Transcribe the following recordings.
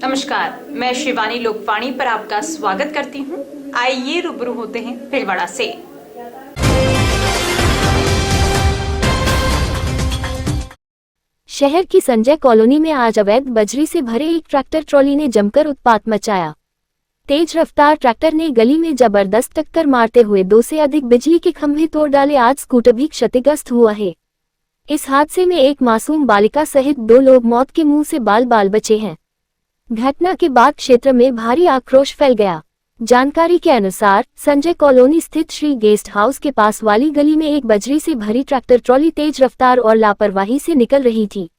नमस्कार, मैं शिवानी लोकवाणी पर आपका स्वागत करती हूं। आइए रूबरू होते हैं भीलवाड़ा से। शहर की संजय कॉलोनी में आज अवैध बजरी से भरे एक ट्रैक्टर ट्रॉली ने जमकर उत्पात मचाया। तेज रफ्तार ट्रैक्टर ने गली में जबरदस्त टक्कर मारते हुए 2 से अधिक बिजली के खंभे तोड़ डाले। आज स्कूटर भी क्षतिग्रस्त हुआ है। इस हादसे में एक मासूम बालिका सहित 2 लोग मौत के मुंह से बाल बचे हैं। घटना के बाद क्षेत्र में भारी आक्रोश फैल गया। जानकारी के अनुसार संजय कॉलोनी स्थित श्री गेस्ट हाउस के पास वाली गली में एक बजरी से भरी ट्रैक्टर ट्रॉली तेज रफ्तार और लापरवाही से निकल रही थी।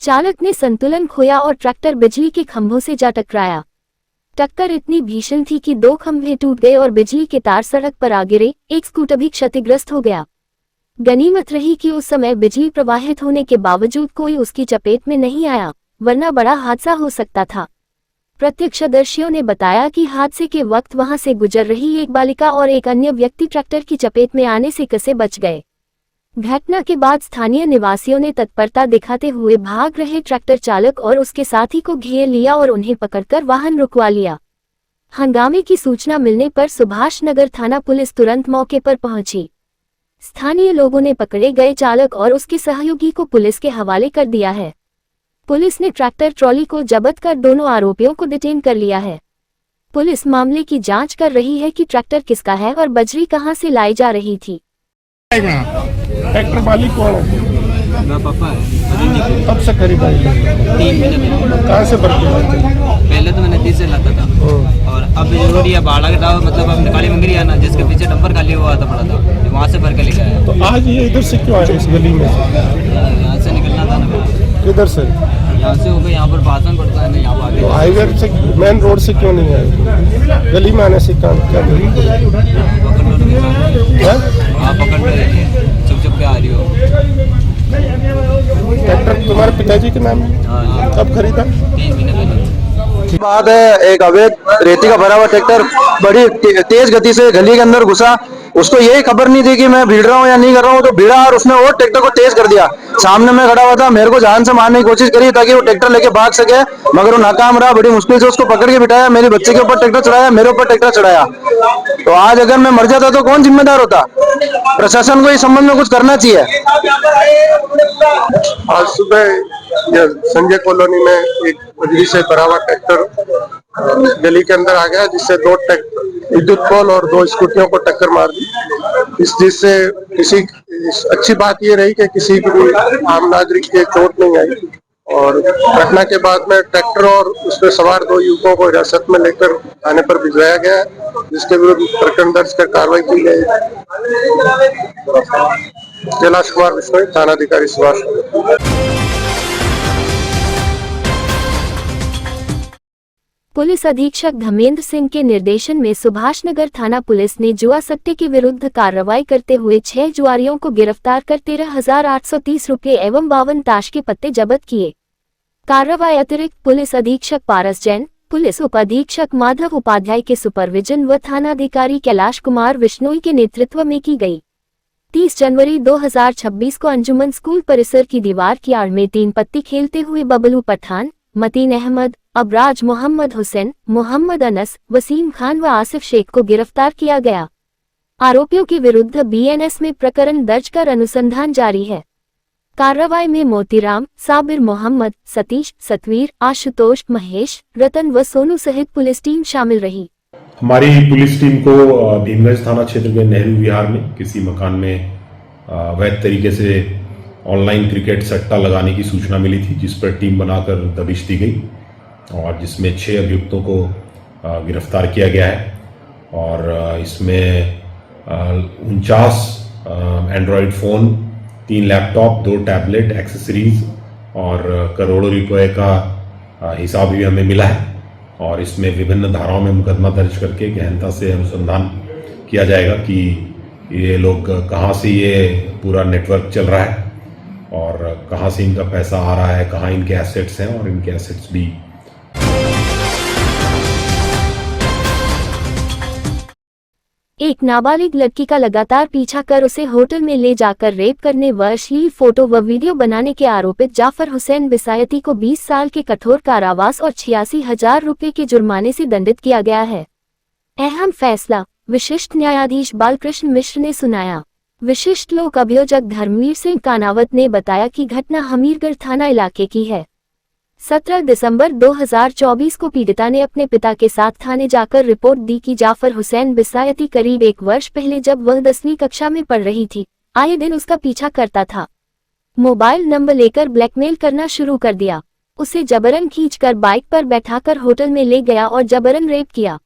चालक ने संतुलन खोया और ट्रैक्टर बिजली के खंभों से जा टकराया। टक्कर इतनी भीषण थी कि 2 खंभे टूट गए और बिजली के तार सड़क पर आ गिरे। एक स्कूटर भी क्षतिग्रस्त हो गया। गनीमत रही कि उस समय बिजली प्रवाहित होने के बावजूद कोई उसकी चपेट में नहीं आया, वरना बड़ा हादसा हो सकता था। प्रत्यक्षदर्शियों ने बताया कि हादसे के वक्त वहां से गुजर रही एक बालिका और एक अन्य व्यक्ति ट्रैक्टर की चपेट में आने से कसे बच गए। घटना के बाद स्थानीय निवासियों ने तत्परता दिखाते हुए भाग रहे ट्रैक्टर चालक और उसके साथी को घेर लिया और उन्हें पकड़कर वाहन रुकवा लिया। हंगामे की सूचना मिलने पर सुभाष नगर थाना पुलिस तुरंत मौके पर पहुंची। स्थानीय लोगों ने पकड़े गए चालक और उसके सहयोगी को पुलिस के हवाले कर दिया है। पुलिस ने ट्रैक्टर ट्रॉली को जब्त कर दोनों आरोपियों को डिटेन कर लिया है। पुलिस मामले की जांच कर रही है कि ट्रैक्टर किसका है और बजरी कहां से लाई जा रही थी। ट्रैक्टर मालिक कौन है? मेरा पापा है। कब से खरीदा है? 3 महीने कहाँ से भर के? पहले तो मैंने 30 से लाता था और अब जरूरी है भाड़ा का मतलब अब काली मंगरी है ना, जिसके पीछे डंपर खाली हुआ था पड़ा था, वहाँ से भर के लेके आया। तो आज ये इधर से क्यों आए इस गली में? यहाँ से निकलना था ना। किधर से? यहाँ से हो गए, यहाँ पर भाषण पड़ता है ना, यहाँ आगे। तो हाईवे से मेन रोड से क्यों नहीं आए? गली में आने से काम क्या पकड़ लो, चुप के आ रही हो। ट्रैक्टर तुम्हारे पिताजी के नाम? कब खरीदा? 3 महीने पहले। बात है, एक अवैध रेती का भरा हुआ ट्रैक्टर बड़ी तेज गति से गली के अंदर घुसा। उसको यही खबर नहीं थी कि मैं भीड़ रहा हूँ या नहीं कर रहा हूँ, तो भीड़ा और उसने और ट्रैक्टर को तेज कर दिया। सामने में खड़ा हुआ था, मेरे को जान से मारने की कोशिश करी ताकि वो ट्रैक्टर लेके भाग सके, मगर वो नाकाम रहा। बड़ी मुश्किल से उसको पकड़ के बिठाया, मेरे बच्चे के ऊपर ट्रैक्टर चढ़ाया, मेरे ऊपर ट्रैक्टर चढ़ाया। तो आज अगर मैं मर जाता तो कौन जिम्मेदार होता? प्रशासन को इस संबंध में कुछ करना चाहिए। आज सुबह संजय कॉलोनी में एक बजरी से भरा हुआ ट्रैक्टर गली के अंदर आ गया, जिससे 2 विद्युत पोल और 2 स्कूटियों को टक्कर मार दी। जिससे अच्छी बात ये रही कि किसी की भी आम नागरिक के चोट नहीं आई। और घटना के बाद में ट्रैक्टर और उसमें सवार 2 युवकों को हिरासत में लेकर थाने पर भिजवाया गया, जिसके विरुद्ध प्रकरण दर्ज कर कार्रवाई की गई। कैलाश कुमार विश्नोई, थानाधिकारी सुभाष। पुलिस अधीक्षक धर्मेंद्र सिंह के निर्देशन में सुभाषनगर थाना पुलिस ने जुआ सट्टे के विरुद्ध कार्रवाई करते हुए 6 जुआरियों को गिरफ्तार कर 13,830 रुपये एवं 52 ताश के पत्ते जब्त किए। कार्रवाई अतिरिक्त पुलिस अधीक्षक पारस जैन, पुलिस उप अधीक्षक माधव उपाध्याय के सुपरविजन व थानाधिकारी कैलाश कुमार विश्नोई के नेतृत्व में की गई। 30 जनवरी 2026 को अंजुमन स्कूल परिसर की दीवार की आड़ में 3 पत्ती खेलते हुए बबलू पठान, मतीन अहमद, अबराज मोहम्मद हुसैन, मोहम्मद अनस, वसीम खान व आसिफ शेख को गिरफ्तार किया गया। आरोपियों के विरुद्ध बीएनएस में प्रकरण दर्ज कर अनुसंधान जारी है। कार्रवाई में मोतीराम, साबिर मोहम्मद, सतीश, सतवीर, आशुतोष, महेश, रतन व सोनू सहित पुलिस टीम शामिल रही। हमारी पुलिस टीम को भीमगंज थाना क्षेत्र के नेहरू विहार में किसी मकान में अवैध तरीके से ऑनलाइन क्रिकेट सट्टा लगाने की सूचना मिली थी, जिस पर टीम बनाकर दबिश दी गई और जिसमें 6 अभियुक्तों को गिरफ्तार किया गया है। और इसमें 49 Android phone, 3 laptop, 2 tablet, accessories और करोड़ों रुपए का हिसाब भी हमें मिला है। और इसमें विभिन्न धाराओं में मुकदमा दर्ज करके गहनता से अनुसंधान किया जाएगा कि ये लोग कहाँ से ये पूरा नेटवर्क चल रहा है और कहाँ से इनका पैसा आ रहा है, कहाँ इनके एसेट्स हैं और इनके एसेट्स भी। एक नाबालिग लड़की का लगातार पीछा कर उसे होटल में ले जाकर रेप करने व अश्लील फोटो व वीडियो बनाने के आरोपित जाफर हुसैन बिसायती को 20 साल के कठोर कारावास और 86,000 रुपये के जुर्माने से दंडित किया गया है। अहम फैसला विशिष्ट न्यायाधीश बालकृष्ण मिश्र ने सुनाया। विशिष्ट लोक अभियोजक धर्मवीर सिंह कानावत ने बताया कि घटना हमीरगढ़ थाना इलाके की है। 17 दिसंबर 2024 को पीड़िता ने अपने पिता के साथ थाने जाकर रिपोर्ट दी कि जाफर हुसैन बिसायती करीब 1 वर्ष पहले जब वह 10वीं कक्षा में पढ़ रही थी, आए दिन उसका पीछा करता था। मोबाइल नंबर लेकर ब्लैकमेल करना शुरू कर दिया। उसे जबरन खींचकर बाइक पर बैठाकर होटल में ले गया और जबरन रेप किया।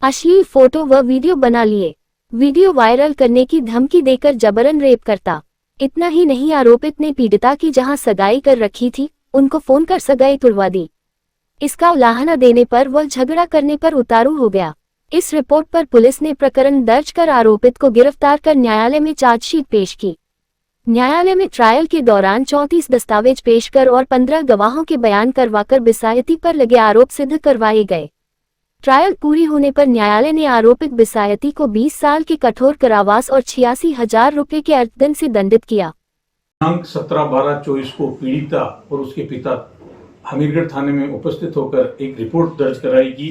अश्लील फोटो व वीडियो बना लिए। वीडियो वायरल करने की धमकी देकर जबरन रेप करता। इतना ही नहीं, आरोपित ने पीड़िता की जहां सगाई कर रखी थी उनको फोन कर सगाई तुड़वा दी। इसका उलाहना देने पर वह झगड़ा करने पर उतारू हो गया। इस रिपोर्ट पर पुलिस ने प्रकरण दर्ज कर आरोपित को गिरफ्तार कर न्यायालय में चार्जशीट पेश की। न्यायालय में ट्रायल के दौरान 34 दस्तावेज पेश कर और 15 गवाहों के बयान करवाकर बिसायती पर लगे आरोप सिद्ध करवाए गए। ट्रायल पूरी होने पर न्यायालय ने आरोपित बिसायती को 20 साल के कठोर कारावास और 86,000 रुपये के अर्थदंड से दंडित किया। दिनांक 17/12/24 को पीड़िता और उसके पिता हमीरगढ़ थाने में उपस्थित होकर एक रिपोर्ट दर्ज कराई कि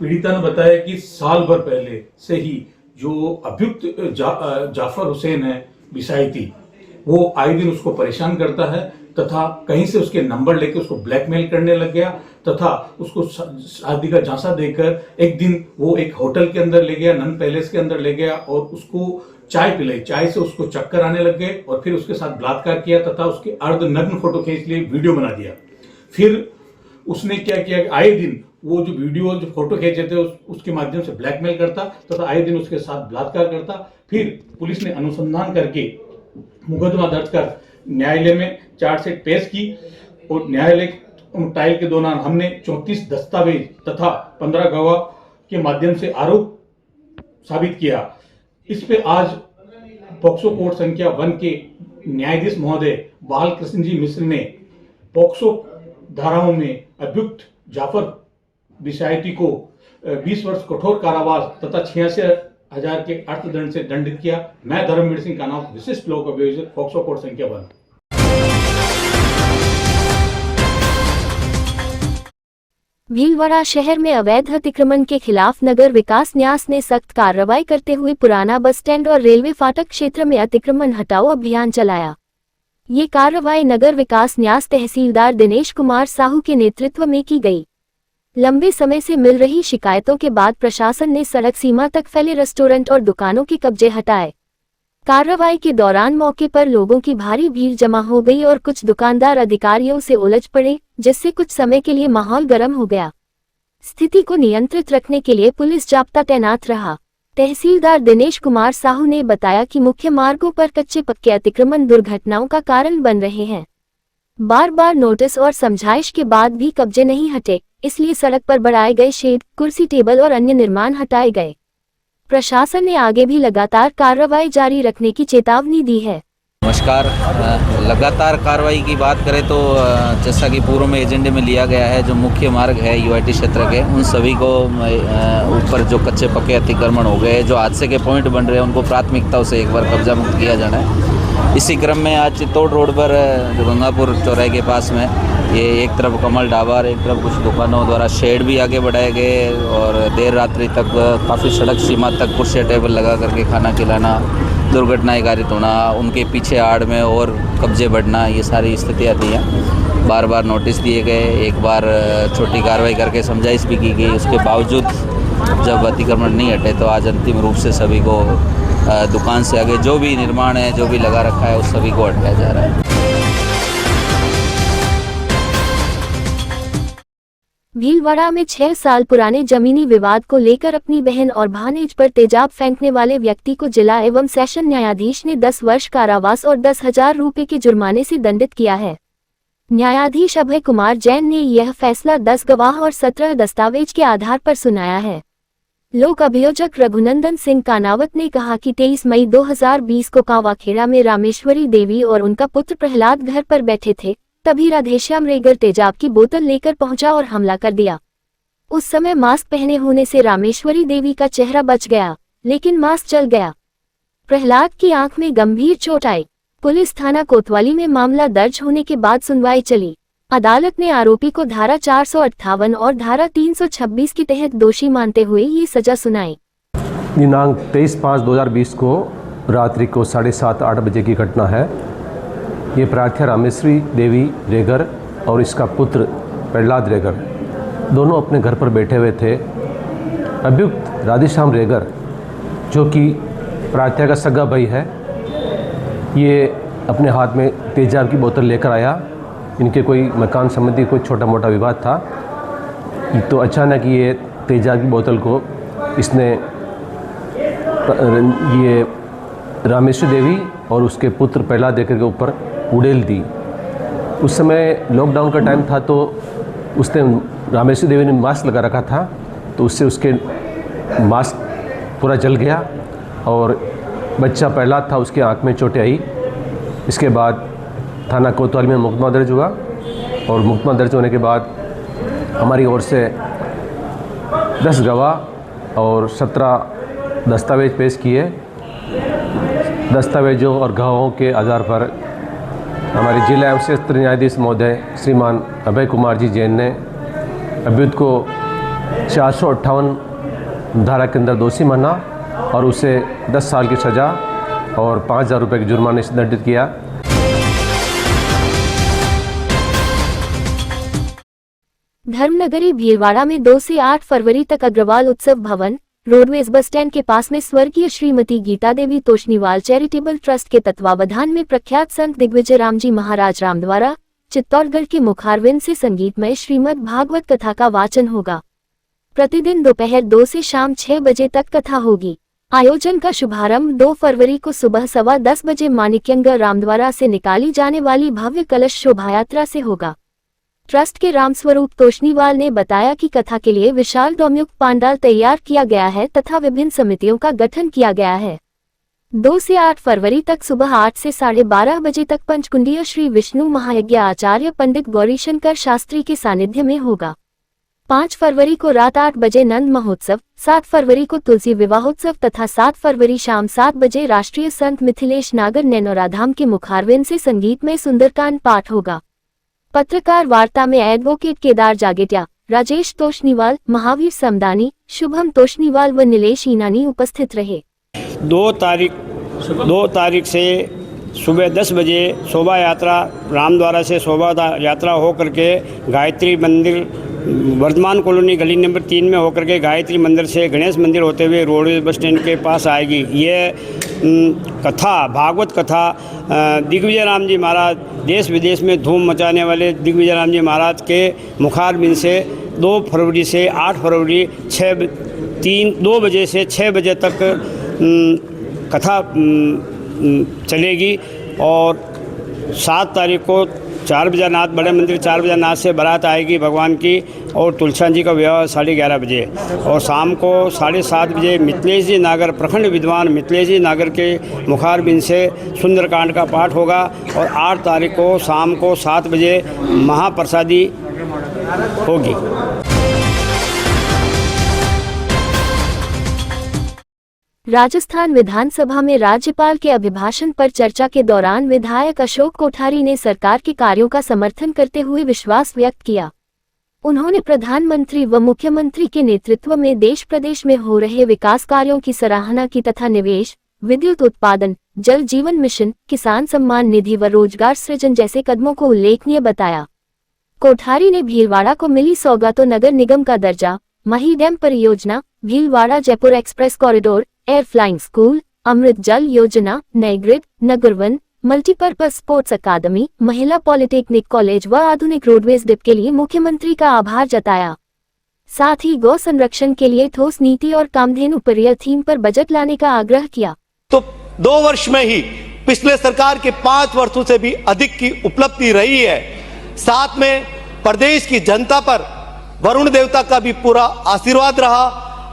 पीड़िता ने बताया कि साल भर पहले से ही जो अभियुक्त जाफर हुसैन है बिसायती, वो आए दिन उसको परेशान करता है तथा कहीं से उसके नंबर लेकर उसको ब्लैकमेल करने लग गया तथा उसको शादी का झांसा देकर एक दिन वो एक होटल के अंदर ले गया, नन पैलेस के अंदर ले गया और उसको चाय पिलाई। चाय से उसको चक्कर आने लग गए और फिर उसके साथ बलात्कार किया तथा उसके अर्धनग्न फोटो खींच लिए, वीडियो बना दिया। फिर उसने क्या किया, आए दिन वो जो वीडियो जो फोटो खींचे थे उसके माध्यम से ब्लैकमेल करता तथा आए दिन उसके साथ बलात्कार करता। फिर पुलिस ने अनुसंधान करके मुकदमा दर्ज कर न्यायालय में चार्जशीट पेश की और न्यायालय ट्रायल के दौरान हमने 34 दस्तावेज तथा 15 गवाह के माध्यम से आरोप साबित किया। इस पे आज पॉक्सो कोर्ट संख्या 1 के न्यायाधीश महोदय बालकृष्ण जी मिश्र ने पॉक्सो धाराओं में अभियुक्त जाफर बिसायती को 20 वर्ष कठोर कारावास तथा 86,000 के अर्थदंड से दंडित किया। मैं धर्मवीर सिंह कानावत, विशिष्ट लोक अभियोजक, पॉक्सो कोर्ट संख्या 1। भीलवाड़ा शहर में अवैध अतिक्रमण के खिलाफ नगर विकास न्यास ने सख्त कार्रवाई करते हुए पुराना बस स्टैंड और रेलवे फाटक क्षेत्र में अतिक्रमण हटाओ अभियान चलाया। ये कार्रवाई नगर विकास न्यास तहसीलदार दिनेश कुमार साहू के नेतृत्व में की गई। लंबे समय से मिल रही शिकायतों के बाद प्रशासन ने सड़क सीमा तक फैले रेस्टोरेंट और दुकानों के कब्जे हटाए। कार्रवाई के दौरान मौके पर लोगों की भारी भीड़ जमा हो गई और कुछ दुकानदार अधिकारियों से उलझ पड़े, जिससे कुछ समय के लिए माहौल गर्म हो गया। स्थिति को नियंत्रित रखने के लिए पुलिस जाब्ता तैनात रहा। तहसीलदार दिनेश कुमार साहू ने बताया कि मुख्य मार्गों पर कच्चे पक्के अतिक्रमण दुर्घटनाओं का कारण बन रहे हैं। बार बार नोटिस और समझाइश के बाद भी कब्जे नहीं हटे, इसलिए सड़क पर बढ़ाए गए शेड, कुर्सी टेबल और अन्य निर्माण हटाए गए। प्रशासन ने आगे भी लगातार कार्रवाई जारी रखने की चेतावनी दी है। नमस्कार। लगातार कार्रवाई की बात करें तो जैसा कि पूर्व में एजेंडे में लिया गया है, जो मुख्य मार्ग है यूआईटी क्षेत्र के, उन सभी को ऊपर जो कच्चे पक्के अतिक्रमण हो गए, जो हादसे के पॉइंट बन रहे हैं, उनको प्राथमिकता से एक बार कब्जा मुक्त किया जाना है। इसी क्रम में आज चित्तौड़ रोड पर जो गंगापुर चौराहे के पास में ये एक तरफ कमल ढाबा और एक तरफ कुछ दुकानों द्वारा शेड भी आगे बढ़ाए गए और देर रात्रि तक काफ़ी सड़क सीमा तक कुर्सी टेबल लगा करके खाना खिलाना, दुर्घटनाएं कारित होना, उनके पीछे आड़ में और कब्जे बढ़ना, ये सारी स्थितियाँ थी। बार बार नोटिस दिए गए, एक बार छोटी कार्रवाई करके समझाइश भी की गई। उसके बावजूद जब अतिक्रमण नहीं हटे तो आज अंतिम रूप से सभी को दुकान से आगे जो भी निर्माण है, जो भी लगा रखा है, उस सभी को हटाया जा रहा है। भीलवाड़ा में 6 साल पुराने जमीनी विवाद को लेकर अपनी बहन और भानेज पर तेजाब फेंकने वाले व्यक्ति को जिला एवं सेशन न्यायाधीश ने 10 वर्ष कारावास और 10,000 रुपये के जुर्माने से दंडित किया है। न्यायाधीश अभय कुमार जैन ने यह फैसला 10 गवाह और 17 दस्तावेज के आधार पर सुनाया है। लोक अभियोजक रघुनंदन सिंह कानावत ने कहा कि 23 मई 2020 को कावाखेड़ा में रामेश्वरी देवी और उनका पुत्र प्रहलाद घर पर बैठे थे, तभी राधेश्याम रेगर तेजाब की बोतल लेकर पहुंचा और हमला कर दिया। उस समय मास्क पहने होने से रामेश्वरी देवी का चेहरा बच गया, लेकिन मास्क जल गया। प्रहलाद की आंख में गंभीर चोट आई। पुलिस थाना कोतवाली में मामला दर्ज होने के बाद सुनवाई चली। अदालत ने आरोपी को धारा 458 और धारा 326 के तहत दोषी मानते हुए ये सजा सुनाई। दिनांक 23/5/2020 को रात्रि को 7:30-8 बजे की घटना है। ये प्रार्थना रामेश्वरी देवी रेगर और इसका पुत्र प्रहलाद रेगर दोनों अपने घर पर बैठे हुए थे। अभियुक्त राधेश्याम रेगर जो कि प्रार्थना का सगा भाई है, ये अपने हाथ में तेजाब की बोतल लेकर आया। इनके कोई मकान संबंधी कोई छोटा मोटा विवाद था, तो अचानक ये तेजाब की बोतल को इसने ये रामेश्वरी देवी और उसके पुत्र प्रहलाद रेगर के ऊपर उड़ेल दी। उस समय लॉकडाउन का टाइम था, तो उसने रामेश्वरी देवी ने मास्क लगा रखा था, तो उससे उसके मास्क पूरा जल गया और बच्चा प्रहलाद था, उसके आंख में चोटें आई। इसके बाद थाना कोतवाली में मुकदमा दर्ज हुआ और मुकदमा दर्ज होने के बाद हमारी ओर से 10 गवाह और 17 दस्तावेज पेश किए। दस्तावेजों और गवाहों के आधार पर हमारे जिला एवं सत्र न्यायाधीश महोदय श्रीमान अभय कुमार जी जैन ने अभियुक्त को 458 धारा के अंदर दोषी माना और उसे 10 साल की सज़ा और 5,000 रुपये के जुर्माने से दंडित किया। धर्मनगरी भीलवाड़ा में 2 से 8 फरवरी तक अग्रवाल उत्सव भवन रोडवेज बस स्टैंड के पास में स्वर्गीय श्रीमती गीता देवी तोषनीवाल चैरिटेबल ट्रस्ट के तत्वावधान में प्रख्यात संत दिग्विजय राम जी महाराज राम द्वारा चित्तौड़गढ़ के मुखारविंद से संगीतमय श्रीमद् भागवत कथा का वाचन होगा। प्रतिदिन दोपहर 2 से शाम 6 बजे तक कथा होगी। आयोजन का शुभारंभ 2 फरवरी को सुबह 10:15 बजे माणिक्यंगर रामद्वारा से निकाली जाने वाली भव्य कलश शोभायात्रा से होगा। ट्रस्ट के रामस्वरूप तोषनीवाल ने बताया कि कथा के लिए विशाल डोमयुक्त पांडाल तैयार किया गया है तथा विभिन्न समितियों का गठन किया गया है। 2 से 8 फरवरी तक सुबह 8 से 12:30 बजे तक पंचकुंडीय श्री विष्णु महायज्ञ आचार्य पंडित गौरीशंकर शास्त्री के सानिध्य में होगा। 5 फरवरी को रात 8 बजे नंद महोत्सव, 7 फरवरी को तुलसी विवाहोत्सव तथा 7 फरवरी शाम 7 बजे राष्ट्रीय संत मिथिलेश नागर नैनोराधाम के मुखारविंद से संगीतमय सुंदरकांड पाठ होगा। पत्रकार वार्ता में एडवोकेट केदार जागेटिया, राजेश तोषनीवाल, महावीर समदानी, शुभम तोषनीवाल व नीलेश ईनानी उपस्थित रहे। 2 तारीख से सुबह 10 बजे शोभा यात्रा रामद्वारा से शोभा यात्रा होकर के गायत्री मंदिर वर्धमान कॉलोनी गली नंबर 3 में होकर के गायत्री मंदिर से गणेश मंदिर होते हुए रोडवेज बस स्टैंड के पास आएगी। ये कथा भागवत कथा दिग्विजय राम जी महाराज देश विदेश में धूम मचाने वाले दिग्विजय राम जी महाराज के मुखारबिंद से 2 फरवरी से 8 फरवरी 2 बजे से 6 बजे तक कथा चलेगी और 7 तारीख को 4 बजे नाथ बड़े मंदिर 4 बजे नाथ से बारात आएगी भगवान की और तुलसा जी का विवाह 11:30 बजे और शाम को 7:30 बजे मिथिलेश जी नागर प्रखंड विद्वान मिथिलेश जी नागर के मुखारबिंद से सुंदरकांड का पाठ होगा और 8 तारीख को शाम को 7 बजे महाप्रसादी होगी। राजस्थान विधानसभा में राज्यपाल के अभिभाषण पर चर्चा के दौरान विधायक अशोक कोठारी ने सरकार के कार्यों का समर्थन करते हुए विश्वास व्यक्त किया। उन्होंने प्रधानमंत्री व मुख्यमंत्री के नेतृत्व में देश प्रदेश में हो रहे विकास कार्यों की सराहना की तथा निवेश, विद्युत उत्पादन, जल जीवन मिशन, किसान सम्मान निधि व रोजगार सृजन जैसे कदमों को उल्लेखनीय बताया। कोठारी ने भीलवाड़ा को मिली सौगातों नगर निगम का दर्जा, मही डैम परियोजना, Bhilwara Jaipur express corridor, air flying school, अमृत जल योजना, नई ग्रिड, नगरवन, मल्टीपर्पज स्पोर्ट्स अकादमी, महिला पॉलिटेक्निक कॉलेज व आधुनिक रोडवेज डिप के लिए मुख्यमंत्री का आभार जताया। साथ ही गौ संरक्षण के लिए ठोस नीति और कामधेनु परियर थीम पर बजट लाने का आग्रह किया। तो 2 वर्ष में ही पिछले सरकार के 5 वर्षों से भी अधिक की उपलब्धि रही है। साथ में प्रदेश की जनता पर वरुण देवता का भी पूरा आशीर्वाद रहा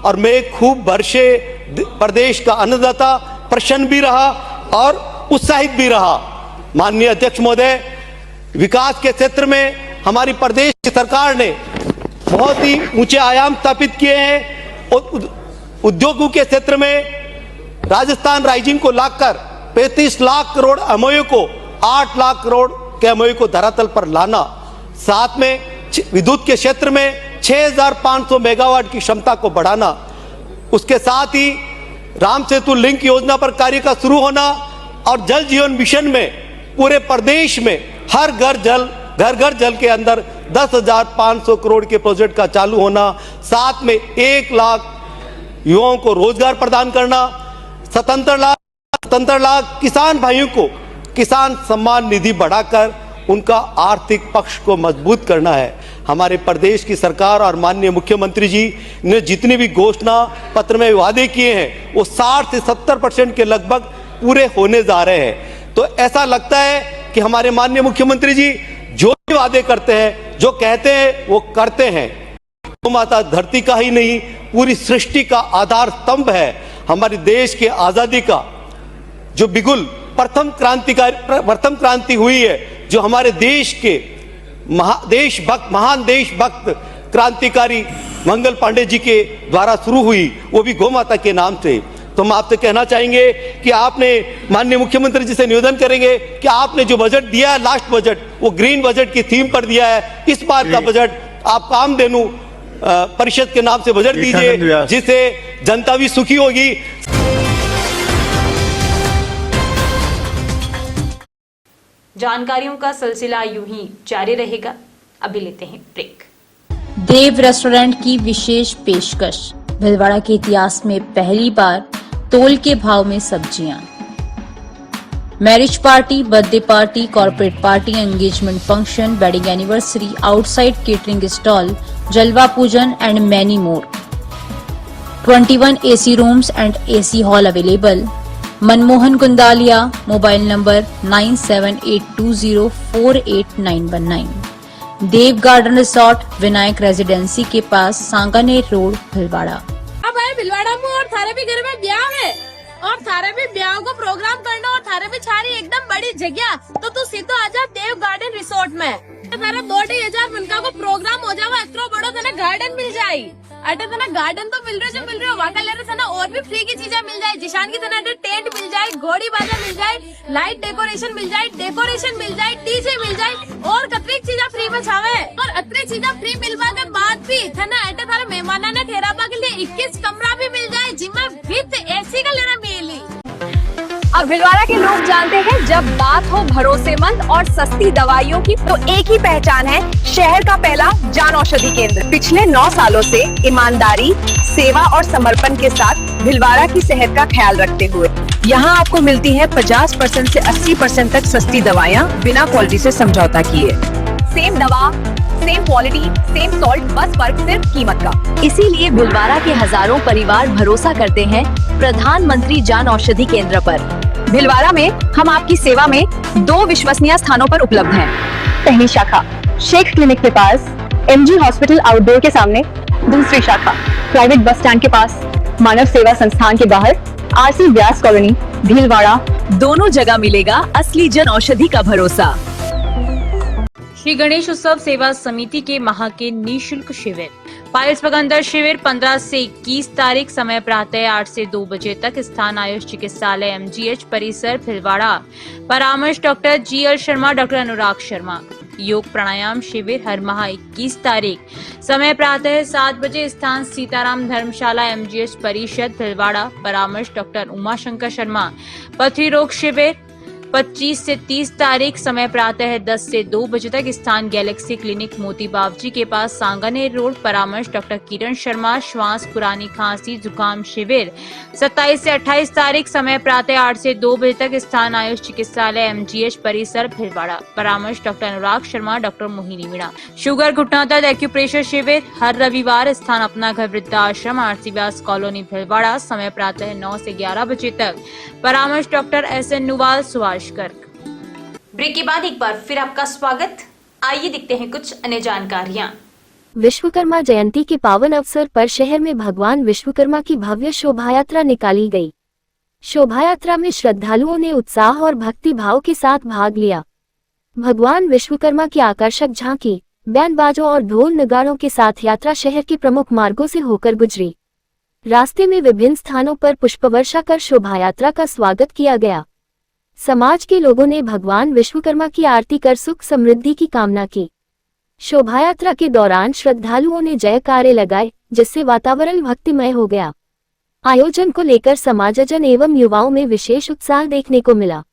और मैं खूब वर्षे प्रदेश का अन्नदाता प्रसन्न भी रहा और उत्साहित भी रहा। माननीय अध्यक्ष महोदय, विकास के क्षेत्र में हमारी प्रदेश की सरकार ने बहुत ही ऊंचे आयाम स्थापित किए हैं। उद्योगों के क्षेत्र में राजस्थान राइजिंग को लाकर 35 लाख करोड़ एमओयू को 8 लाख करोड़ के एमओयू को धरातल पर लाना, साथ में विद्युत के क्षेत्र में 6500 मेगावाट की क्षमता को बढ़ाना, उसके साथ ही राम सेतु लिंक योजना पर कार्य का शुरू होना और जल जीवन मिशन में पूरे प्रदेश में हर घर घर जल के अंदर 10,500 करोड़ के प्रोजेक्ट का चालू होना, साथ में 1 लाख युवाओं को रोजगार प्रदान करना, 77 लाख किसान भाइयों को किसान सम्मान निधि बढ़ाकर उनका आर्थिक पक्ष को मजबूत करना है। हमारे प्रदेश की सरकार और माननीय मुख्यमंत्री जी ने जितनी भी घोषणा पत्र में वादे किए हैं वो 60 से 70% के लगभग पूरे होने जा रहे हैं। तो ऐसा लगता है कि हमारे माननीय मुख्यमंत्री जी जो भी वादे करते हैं, जो कहते हैं वो करते हैं। गौ माता धरती का ही नहीं पूरी सृष्टि का आधार स्तंभ है। हमारे देश के आजादी का जो बिगुल प्रथम क्रांति हुई है, जो हमारे देश के महान देशभक्त क्रांतिकारी मंगल पांडे जी के द्वारा शुरू हुई, वो भी गौ माता के नाम से। तो हम आपसे कहना चाहेंगे कि आपने माननीय मुख्यमंत्री जी से निवेदन करेंगे कि आपने जो बजट दिया है, लास्ट बजट, वो ग्रीन बजट की थीम पर दिया है। इस बार का बजट आप कामधेनु परिषद के नाम से बजट दीजिए, जिससे जनता भी सुखी होगी। जानकारियों का सिलसिला यूं ही जारी रहेगा। अभी लेते हैं ब्रेक। देव रेस्टोरेंट की विशेष पेशकश, भीलवाड़ा के इतिहास में पहली बार तोल के भाव में सब्जियां। Marriage party, birthday party, corporate party, engagement function, wedding anniversary, outside catering stall, जलवा पूजन and many more. 21 AC rooms and AC hall available. Manmohan Kundalia, mobile number 9782048919। Dev garden resort, Vinayak residency के पास, सांगानेर रोड, भीलवाड़ा। अब है भीलवाड़ा में और थारे भी घर में ब्याह है और थारे भी ब्याह को प्रोग्राम करना और थारे भी छारी एकदम बड़ी जगह, तो तू सीधो आजा देव गार्डन रिसोर्ट में। थारा 2-2,000 मनका को प्रोग्राम हो जावा, इतना बड़ा तना गार्डन मिल जाये। अटे तना गार्डन तो मिल रहे हो वहाँ ले रहे और भी फ्री की चीजें मिल जाए। जिशान की तना टेंट मिल जाए, घोड़ी बाजा मिल जाए, लाइट डेकोरेशन मिल जाए, डीजे मिल जाए और कतरी चीजें फ्री में छावे। और अतरी चीजें फ्री मिलवा के बाद भी तना अटे थारा मेहमाना ने ठहरावा के लिए 21 कमरा भी मिल जाए, जिसमें विद AC का लेना मिली। अब भीलवाड़ा के लोग जानते हैं, जब बात हो भरोसेमंद और सस्ती दवाइयों की तो एक ही पहचान है, शहर का पहला जान औषधि केंद्र। पिछले 9 सालों से ईमानदारी, सेवा और समर्पण के साथ भीलवाड़ा की सेहत का ख्याल रखते हुए यहाँ आपको मिलती है 50% से 80% तक सस्ती दवाइयाँ बिना क्वालिटी से समझौता किए। सेम दवा, सेम क्वालिटी, सेम सॉल्ट, बस फर्क सिर्फ कीमत का। इसीलिए भीलवाड़ा के हजारों परिवार भरोसा करते हैं प्रधानमंत्री जान औषधि केंद्र पर। भीलवाड़ा में हम आपकी सेवा में 2 विश्वसनीय स्थानों पर उपलब्ध हैं। पहली शाखा शेख क्लिनिक के पास, MG हॉस्पिटल आउटडोर के सामने। दूसरी शाखा प्राइवेट बस स्टैंड के पास, मानव सेवा संस्थान के बाहर, RC व्यास कॉलोनी, भीलवाड़ा। दोनों जगह मिलेगा असली जन औषधि का भरोसा। श्री गणेश उत्सव सेवा समिति के माह के निःशुल्क शिविर। पायल्स पगंदर शिविर 15 से 21 तारीख, समय प्रातः 8 से 2 बजे तक। स्थान आयुष चिकित्सालय MGH परिसर, भीलवाड़ा। परामर्श doctor GL Sharma, doctor Anurag Sharma. योग प्राणायाम शिविर हर माह 21 तारीख, समय प्रातः 7 बजे। स्थान सीताराम धर्मशाला MGH परिषद, भीलवाड़ा। परामर्श डॉक्टर उमाशंकर शर्मा। पथरी रोग शिविर 25 से 30 तारीख, समय प्रातः 10 से 2 बजे तक। स्थान गैलेक्सी क्लिनिक मोती बावजी के पास, सांगानेर रोड। परामर्श डॉक्टर किरण शर्मा। श्वास, पुरानी खांसी, जुकाम शिविर 27 से 28 तारीख, समय प्रातः 8 से 2 बजे तक। स्थान आयुष चिकित्सालय MGH परिसर, भीलवाड़ा। परामर्श doctor Anurag Sharma, doctor Mohini Meena. Sugar घुटना दर्द एक्यूप्रेशर शिविर हर रविवार। स्थान अपना घर वृद्धाश्रम, RC व्यास कॉलोनी, भीलवाड़ा। समय प्रातः 9 से 11 बजे तक। परामर्श doctor SN Nuwal, Subhash Garg. Break के बाद एक बार फिर आपका स्वागत। आइए देखते हैं कुछ अन्य जानकारियां। विश्वकर्मा जयंती के पावन अवसर पर शहर में भगवान विश्वकर्मा की भव्य शोभायात्रा निकाली गई। शोभायात्रा में श्रद्धालुओं ने उत्साह और भक्ति भाव के साथ भाग लिया। भगवान विश्वकर्मा की आकर्षक झांकी, बैंड बाजों और ढोल नगाड़ों के साथ यात्रा शहर के प्रमुख मार्गों से होकर गुजरी। रास्ते में विभिन्न स्थानों पर पुष्पवर्षा कर शोभा यात्रा का स्वागत किया गया। समाज के लोगों ने भगवान विश्वकर्मा की आरती कर सुख समृद्धि की कामना की। शोभायात्रा के दौरान श्रद्धालुओं ने जयकारे लगाए, जिससे वातावरण भक्तिमय हो गया। आयोजन को लेकर समाजजन एवं युवाओं में विशेष उत्साह देखने को मिला।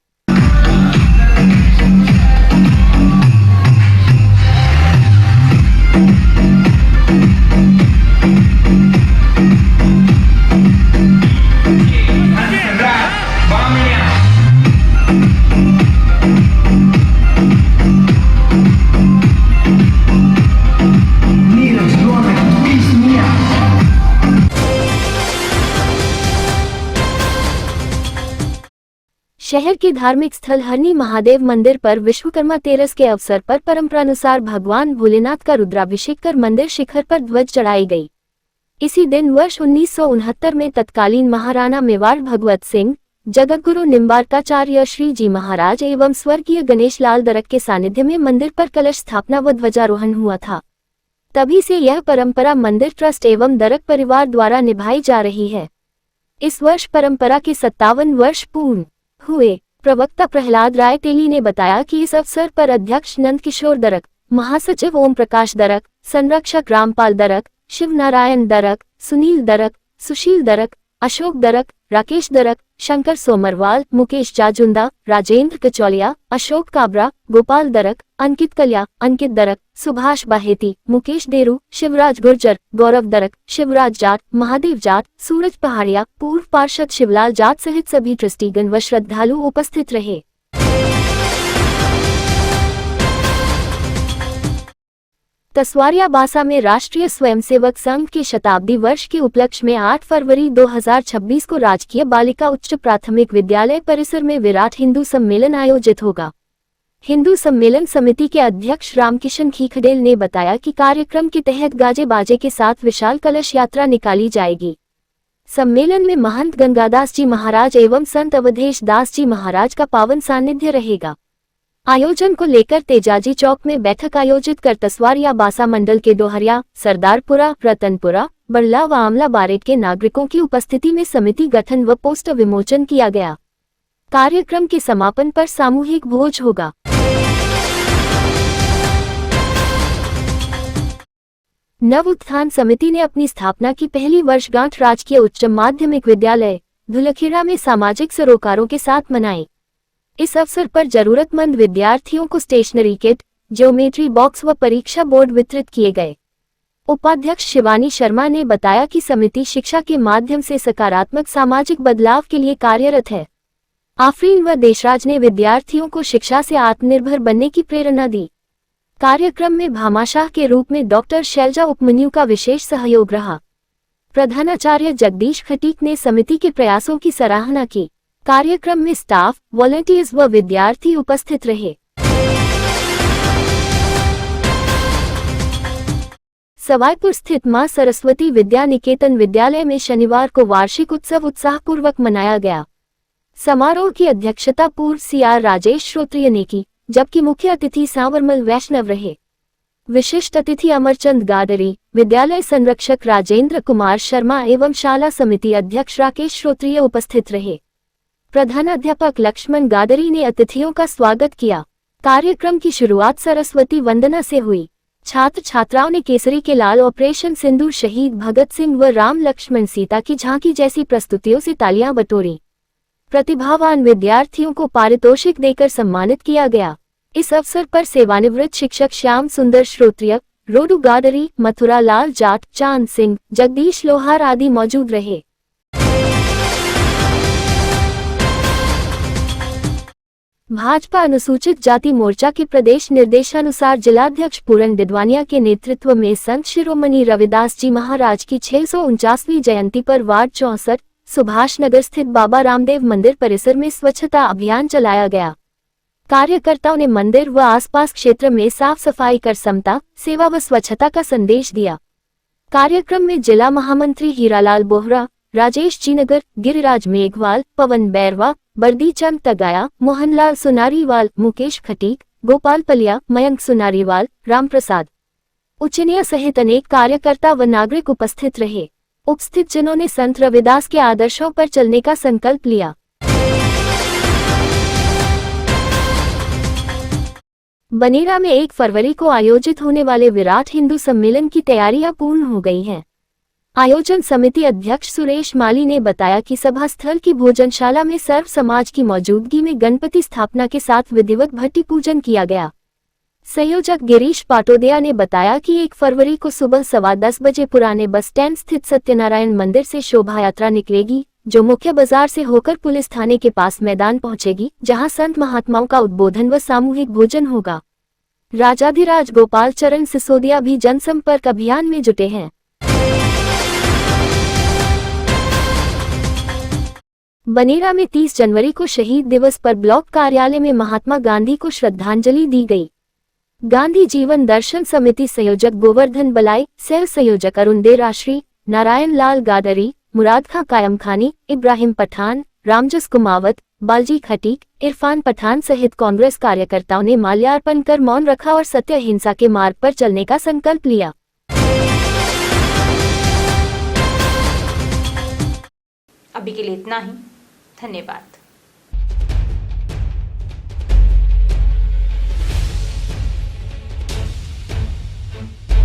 शहर के धार्मिक स्थल हरनी महादेव मंदिर पर विश्वकर्मा तेरस के अवसर पर परंपरानुसार भगवान भोलेनाथ का रुद्राभिषेक कर मंदिर शिखर पर ध्वज चढ़ाई गई। इसी दिन वर्ष 1969 में तत्कालीन महाराणा मेवाड़ भगवत सिंह, जगतगुरु निम्बारकाचार्य श्री जी महाराज एवं स्वर्गीय गणेश लाल दरक के सानिध्य में मंदिर पर कलश स्थापना व ध्वजारोहण हुआ था। तभी से यह परंपरा मंदिर ट्रस्ट एवं दरक परिवार द्वारा निभाई जा रही है। इस वर्ष परंपरा के 57 वर्ष पूर्ण हुए। प्रवक्ता प्रहलाद राय तेली ने बताया कि इस अवसर पर अध्यक्ष नंद किशोर दरक, महासचिव ओम प्रकाश दरक, संरक्षक रामपाल दरक, शिव नारायण दरक, सुनील दरक, सुशील दरक, अशोक दरक, राकेश दरक, शंकर सोमरवाल, मुकेश जाजुंदा, राजेंद्र कचौलिया, अशोक काबरा, गोपाल दरक, अंकित कल्या, अंकित दरक, सुभाष बाहेती, मुकेश डेरू, शिवराज गुर्जर, गौरव दरक, शिवराज जाट, महादेव जाट, सूरज पहाड़िया, पूर्व पार्षद शिवलाल जाट सहित सभी ट्रस्टीगण व श्रद्धालु उपस्थित रहे। तसवारिया बासा में राष्ट्रीय स्वयंसेवक संघ के शताब्दी वर्ष के उपलक्ष्य में 8 फरवरी 2026 को राजकीय बालिका उच्च प्राथमिक विद्यालय परिसर में विराट हिंदू सम्मेलन आयोजित होगा। हिंदू सम्मेलन समिति के अध्यक्ष रामकिशन खीखडेल ने बताया कि कार्यक्रम के तहत गाजे बाजे के साथ विशाल कलश यात्रा निकाली जाएगी। सम्मेलन में महंत गंगादास जी महाराज एवं संत अवधेश दास जी महाराज का पावन सानिध्य रहेगा। आयोजन को लेकर तेजाजी चौक में बैठक आयोजित कर तसवारिया बासा मंडल के डोहरिया, सरदारपुरा, रतनपुरा, बड़ला व आमला बारेट के नागरिकों की उपस्थिति में समिति गठन व पोस्टर विमोचन किया गया। कार्यक्रम के समापन पर सामूहिक भोज होगा। नव उत्थान समिति ने अपनी स्थापना की पहली वर्षगांठ राजकीय उच्च माध्यमिक विद्यालय धुलखेड़ा में सामाजिक सरोकारों के साथ मनाई। इस अवसर पर जरूरतमंद विद्यार्थियों को स्टेशनरी किट, ज्योमेट्री बॉक्स व परीक्षा बोर्ड वितरित किए गए। उपाध्यक्ष शिवानी शर्मा ने बताया कि समिति शिक्षा के माध्यम से सकारात्मक सामाजिक बदलाव के लिए कार्यरत है। आफरीन व देशराज ने विद्यार्थियों को शिक्षा से आत्मनिर्भर बनने की प्रेरणा दी। कार्यक्रम में भामाशाह के रूप में डॉक्टर शैलजा उपमन्यु का विशेष सहयोग रहा। प्रधानाचार्य जगदीश खटीक ने समिति के प्रयासों की सराहना की। कार्यक्रम में स्टाफ, वॉलंटियर्स व विद्यार्थी उपस्थित रहे। सवाईपुर स्थित मां सरस्वती विद्या निकेतन विद्यालय में शनिवार को वार्षिक उत्सव उत्साहपूर्वक मनाया गया। समारोह की अध्यक्षता पूर्व CR राजेश श्रोत्रिय ने की, जबकि मुख्य अतिथि सांवरमल वैष्णव रहे। विशिष्ट अतिथि अमरचंद गाडरी, विद्यालय संरक्षक राजेंद्र कुमार शर्मा एवं शाला समिति अध्यक्ष राकेश श्रोत्रिय उपस्थित रहे। प्रधानाध्यापक लक्ष्मण गाडरी ने अतिथियों का स्वागत किया। कार्यक्रम की शुरुआत सरस्वती वंदना से हुई। छात्र छात्राओं ने केसरी के लाल, ऑपरेशन सिंदूर, शहीद भगत सिंह व राम लक्ष्मण सीता की झांकी जैसी प्रस्तुतियों से तालियां बटोरी। प्रतिभावान विद्यार्थियों को पारितोषिक देकर सम्मानित किया गया। इस अवसर पर सेवानिवृत्त शिक्षक श्याम सुंदर श्रोत्रिय, रोडू गाडरी, मथुरा लाल जाट, चांद सिंह, जगदीश लोहार आदि मौजूद रहे। भाजपा अनुसूचित जाति मोर्चा के प्रदेश निर्देशानुसार जिलाध्यक्ष पूरन दिदवानिया के नेतृत्व में संत शिरोमणि रविदास जी महाराज की 649वीं जयंती पर वार्ड 64 सुभाष नगर स्थित बाबा रामदेव मंदिर परिसर में स्वच्छता अभियान चलाया गया। कार्यकर्ताओं ने मंदिर व आसपास क्षेत्र में साफ सफाई कर समता, सेवा व स्वच्छता का संदेश दिया। कार्यक्रम में जिला महामंत्री हीरालाल बोहरा, राजेश जीनगर, गिरिराज मेघवाल, पवन बैरवा, बर्दीचंद तगाया, मोहनलाल सुनारीवाल, मुकेश खटीक, गोपाल पलिया, मयंक सुनारीवाल, रामप्रसाद उचनिया सहित अनेक कार्यकर्ता व नागरिक उपस्थित रहे। उपस्थित जनों ने संत रविदास के आदर्शों पर चलने का संकल्प लिया। बनेरा में 1 फरवरी को आयोजित होने वाले विराट हिंदू सम्मेलन की तैयारियां पूर्ण हो गई हैं। आयोजन समिति अध्यक्ष सुरेश माली ने बताया कि सभा स्थल की भोजनशाला में सर्व समाज की मौजूदगी में गणपति स्थापना के साथ विधिवत भट्टी पूजन किया गया। संयोजक गिरीश पाटोदिया ने बताया कि 1 फरवरी को सुबह 10:15 बजे पुराने बस स्टैंड स्थित सत्यनारायण मंदिर से शोभा यात्रा निकलेगी, जो मुख्य बाजार से होकर पुलिस थाने के पास मैदान पहुंचेगी, जहां संत महात्माओं का उद्बोधन व सामूहिक भोजन होगा। राजाधिराज गोपाल चरण सिसोदिया भी जनसंपर्क अभियान में जुटे हैं। बनेरा में 30 जनवरी को शहीद दिवस पर ब्लॉक कार्यालय में महात्मा गांधी को श्रद्धांजलि दी गई। गांधी जीवन दर्शन समिति संयोजक गोवर्धन बलाई, सह संयोजक अरुण देराश्री, नारायण लाल गाडरी, मुराद खां कायम खानी, इब्राहिम पठान, रामजस कुमावत, बालजी खटीक, इरफान पठान सहित कांग्रेस कार्यकर्ताओं ने माल्यार्पण कर मौन रखा और सत्य अहिंसा के मार्ग पर चलने का संकल्प लिया। अभी के लिए इतना ही। धन्यवाद।